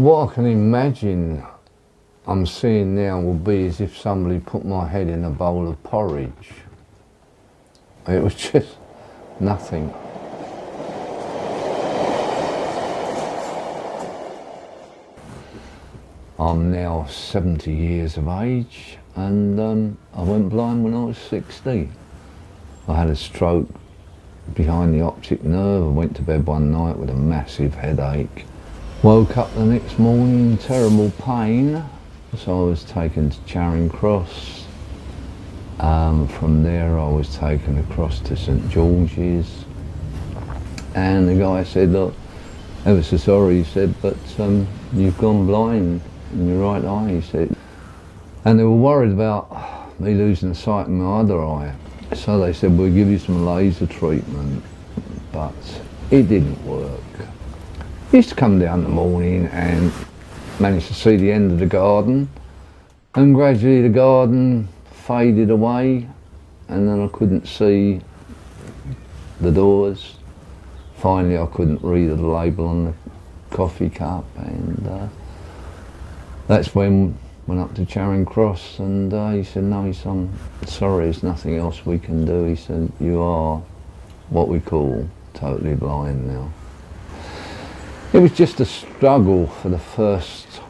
What I can imagine I'm seeing now will be as if somebody put my head in a bowl of porridge. It was just nothing. I'm now 70 years of age, and I went blind when I was 60. I had a stroke behind the optic nerve. I went to bed one night with a massive headache. Woke up the next morning in terrible pain, so I was taken to Charing Cross. From there I was taken across to St George's, and the guy said, look, ever so sorry, he said, but you've gone blind in your right eye, he said. And they were worried about me losing sight in my other eye. So they said, we'll give you some laser treatment, but it didn't work. I used to come down in the morning and managed to see the end of the garden, and gradually the garden faded away, and then I couldn't see the doors. Finally I couldn't read the label on the coffee cup, and that's when I went up to Charing Cross, and he said, no, he said, I'm sorry, there's nothing else we can do. He said, you are what we call totally blind now. It was just a struggle for the first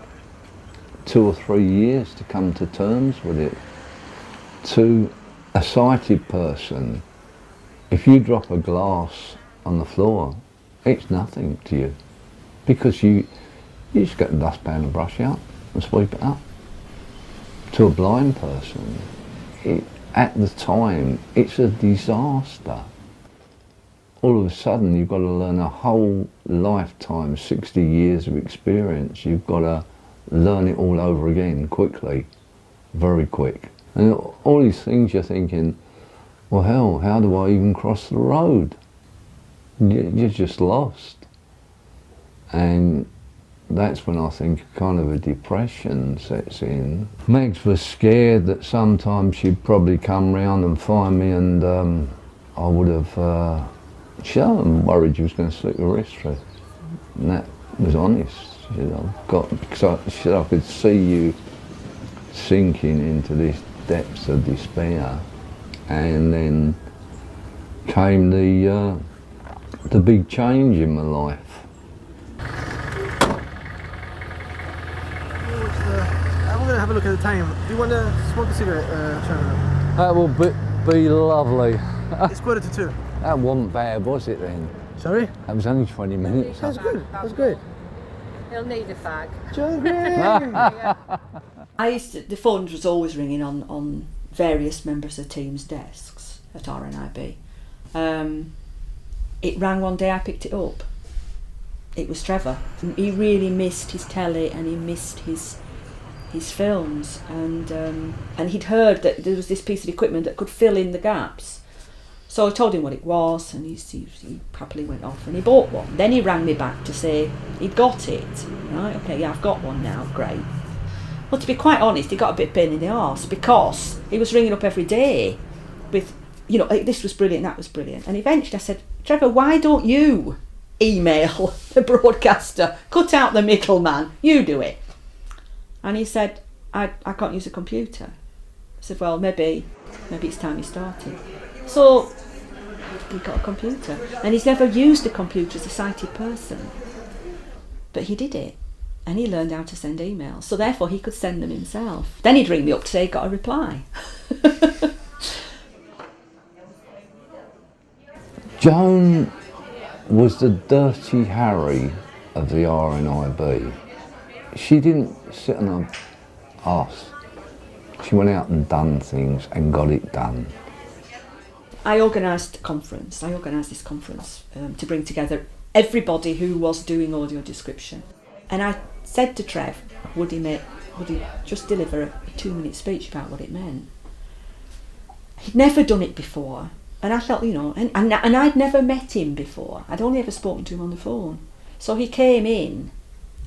2 or 3 years to come to terms with it. To a sighted person, if you drop a glass on the floor, it's nothing to you, because you just get the dustpan and brush out and sweep it up. To a blind person, at the time, it's a disaster. All of a sudden you've got to learn a whole lifetime, 60 years of experience. You've got to learn it all over again quickly, very quick. And all these things you're thinking, well hell, how do I even cross the road? You're just lost. And that's when I think kind of a depression sets in. Megs was scared that sometime she'd probably come round and find me, and I would have, she was worried she was going to slit her wrist through. And that was honest. She said, she said, I could see you sinking into this depths of despair. And then came the big change in my life. I'm going to have a look at the time. Do you want to smoke a cigarette, Sharon? That will be lovely. It's 1:45. That wasn't bad, was it then? Sorry? That was only 20 minutes. That's good. That's good. He'll need a fag. The phone was always ringing on various members of the team's desks at RNIB. It rang one day, I picked it up. It was Trevor. He really missed his telly, and he missed his films, and he'd heard that there was this piece of equipment that could fill in the gaps. So I told him what it was, and he happily went off and he bought one. Then he rang me back to say he'd got it. Right, okay, yeah, I've got one now, great. Well, to be quite honest, he got a bit pain in the arse, because he was ringing up every day with, this was brilliant, that was brilliant. And eventually I said, Trevor, why don't you email the broadcaster, cut out the middleman, you do it. And he said, I can't use a computer. I said, well, maybe it's time you started. So he got a computer, and he's never used a computer as a sighted person, but he did it, and he learned how to send emails, so therefore he could send them himself. Then he'd ring me up to say he got a reply. Joan was the dirty Harry of the RNIB. She didn't sit on her arse. She went out and done things and got it done. I organised this conference to bring together everybody who was doing audio description. And I said to Trev, would he just deliver a 2-minute speech about what it meant? He'd never done it before, and I felt, and I'd never met him before. I'd only ever spoken to him on the phone. So he came in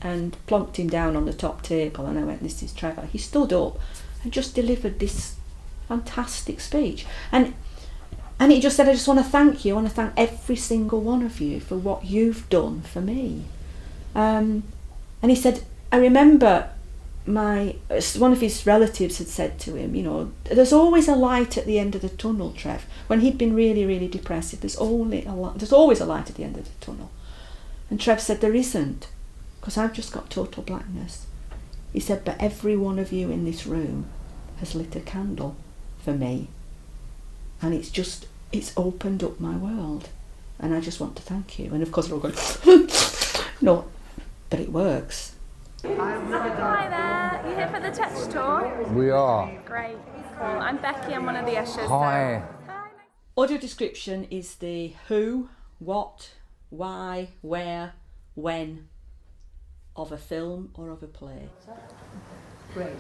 and plonked him down on the top table, and I went, this is Trevor. He stood up and just delivered this fantastic speech. And he just said, I just want to thank you. I want to thank every single one of you for what you've done for me. And he said, I remember one of his relatives had said to him, you know, there's always a light at the end of the tunnel, Trev. When he'd been really, really depressive, there's always a light at the end of the tunnel. And Trev said, there isn't, because I've just got total blackness. He said, but every one of you in this room has lit a candle for me. And it's opened up my world. And I just want to thank you. And of course we're all going, no, but it works. Hi there, you here for the touch tour? We are. Great, cool. I'm Becky, I'm one of the ushers. Hi. Hi. Audio description is the who, what, why, where, when of a film or of a play. Great.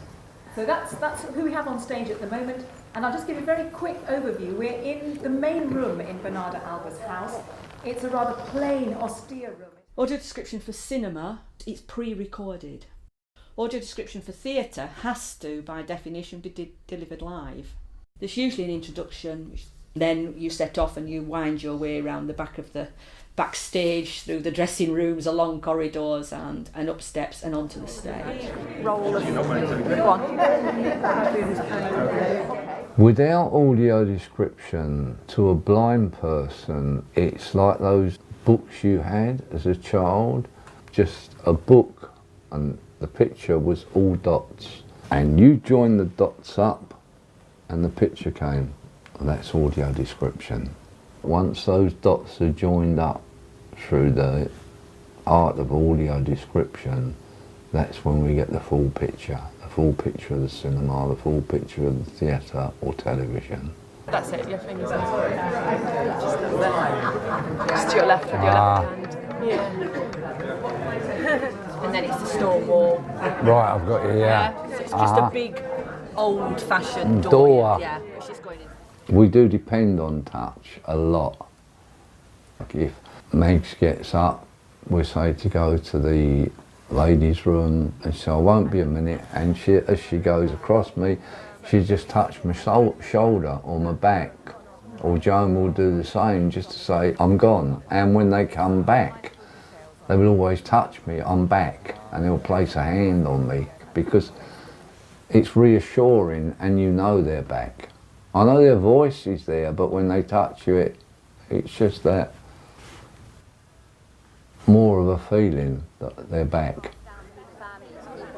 So that's who we have on stage at the moment. And I'll just give you a very quick overview. We're in the main room in Bernarda Alba's house. It's a rather plain, austere room. Audio description for cinema, it's pre-recorded. Audio description for theatre has to, by definition, be delivered live. There's usually an introduction, which then you set off and you wind your way around the back of the backstage, through the dressing rooms, along corridors and up steps and onto the stage. Roll of... Go on. Without audio description, to a blind person, it's like those books you had as a child, just a book, and the picture was all dots. And you joined the dots up and the picture came. And that's audio description. Once those dots are joined up through the art of audio description, that's when we get the full picture of the cinema, the full picture of the theatre or television. That's it, your fingers on just to your left with your left hand. Yeah. And then it's the stone wall. Right, I've got you, yeah. So it's just a big, old-fashioned Door. Yeah, which is going in. We do depend on touch a lot. Like if Megs gets up, we say to go to the ladies' room, and so I won't be a minute, and as she goes across me, she just touched my shoulder or my back, or Joan will do the same just to say I'm gone. And when they come back, they will always touch me, I'm back, and they'll place a hand on me because it's reassuring and you know they're back. I know their voice is there, but when they touch you, it's just that more of a feeling that they're back.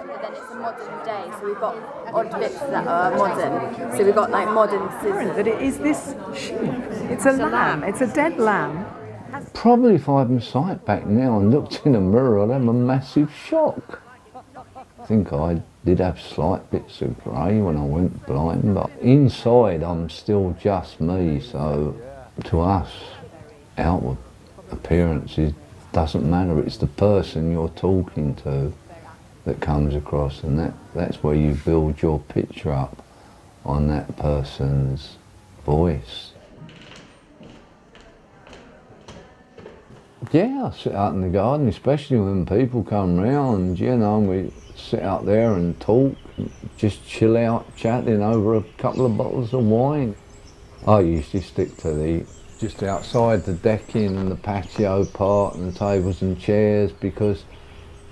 But then it's a modern day, so we've got odd bits that are modern. So we've got like modern scissors. That it is this sheep. It's a lamb. It's a dead lamb. Probably if I had my sight back now and looked in a mirror, I'd have a massive shock. I think I did have slight bits of grey when I went blind, but inside I'm still just me, so to us, outward appearances doesn't matter. It's the person you're talking to that comes across, and that's where you build your picture up on that person's voice. Yeah, I sit out in the garden, especially when people come round, you know, and we sit out there and talk, just chill out, chatting over a couple of bottles of wine. I usually stick to just outside the decking and the patio part and the tables and chairs, because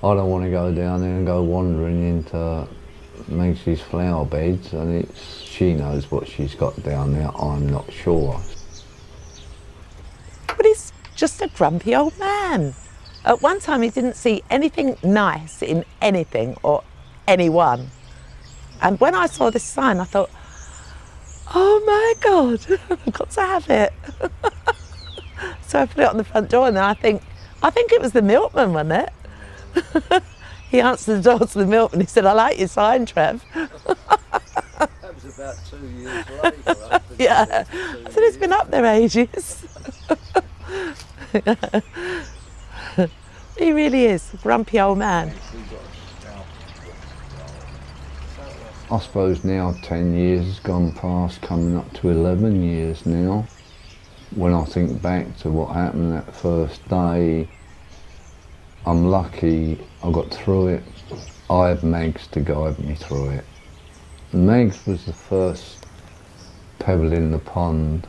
I don't want to go down there and go wandering into Meg's flower beds, and she knows what she's got down there, I'm not sure. But he's just a grumpy old man. At one time he didn't see anything nice in anything or anyone. And when I saw this sign I thought, oh my God, I've got to have it. So I put it on the front door, and then I think it was the milkman, wasn't it? He answered the door to the milkman, he said, I like your sign, Trev. That was about 2 years later. Yeah, I said, it's been up there ages. He really is a grumpy old man. I suppose now 10 years has gone past, coming up to 11 years now. When I think back to what happened that first day, I'm lucky I got through it. I had Megs to guide me through it. Megs was the first pebble in the pond,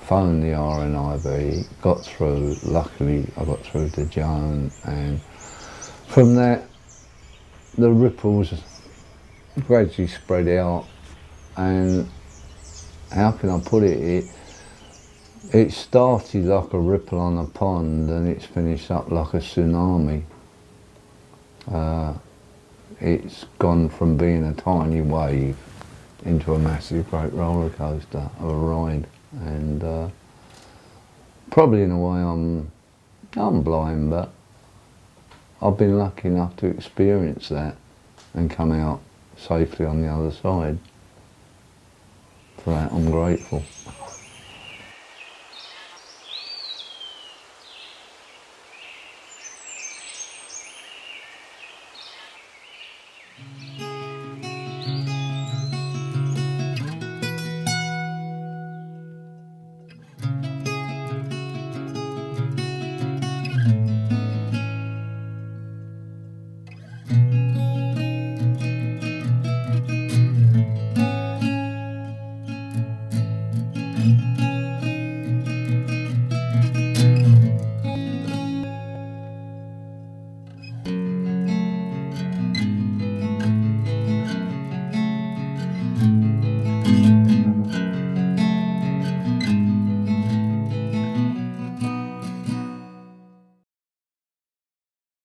phoned the RNIB, got through. Luckily I got through to Joan, and from that the ripples gradually spread out, and how can I put it? It started like a ripple on a pond and it's finished up like a tsunami. It's gone from being a tiny wave into a massive great roller coaster of a ride, and probably in a way I'm blind, but I've been lucky enough to experience that and come out safely on the other side. For that I'm grateful.